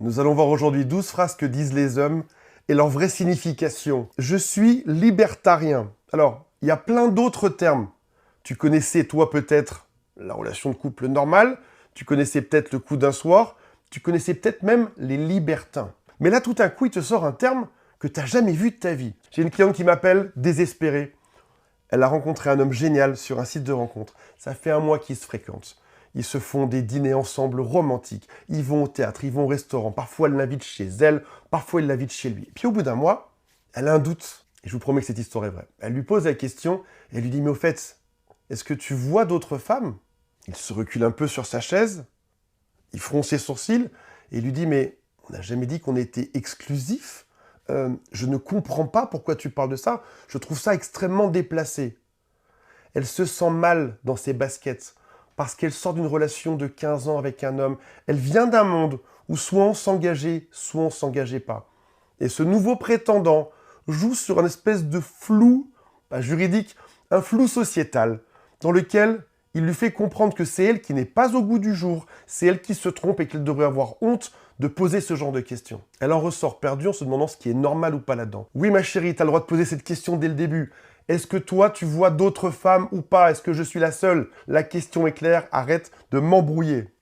Nous allons voir aujourd'hui 12 phrases que disent les hommes et leur vraie signification. Je suis libertarien. Alors, il y a plein d'autres termes. Tu connaissais, toi, peut-être la relation de couple normale, tu connaissais peut-être le coup d'un soir, tu connaissais peut-être même les libertins. Mais là, tout d'un coup, il te sort un terme que tu n'as jamais vu de ta vie. J'ai une cliente qui m'appelle désespérée. Elle a rencontré un homme génial sur un site de rencontre. Ça fait un mois qu'ils se fréquentent. Ils se font des dîners ensemble romantiques. Ils vont au théâtre, ils vont au restaurant. Parfois, elle l'invite chez elle, parfois, il l'invite chez lui. Et puis, au bout d'un mois, elle a un doute. Et je vous promets que cette histoire est vraie. Elle lui pose la question et elle lui dit « Mais au fait, est-ce que tu vois d'autres femmes ?» Il se recule un peu sur sa chaise, il fronce ses sourcils et lui dit « Mais on n'a jamais dit qu'on était exclusif. Je ne comprends pas pourquoi tu parles de ça. Je trouve ça extrêmement déplacé. » Elle se sent mal dans ses baskets parce qu'elle sort d'une relation de 15 ans avec un homme. Elle vient d'un monde où soit on s'engageait, soit on ne s'engageait pas. Et ce nouveau prétendant joue sur un espèce de flou, pas juridique, un flou sociétal, dans lequel il lui fait comprendre que c'est elle qui n'est pas au goût du jour, c'est elle qui se trompe et qu'elle devrait avoir honte de poser ce genre de questions. Elle en ressort perdue en se demandant ce qui est normal ou pas là-dedans. Oui ma chérie, tu as le droit de poser cette question dès le début. Est-ce que toi, tu vois d'autres femmes ou pas? Est-ce que je suis la seule? La question est claire, arrête de m'embrouiller.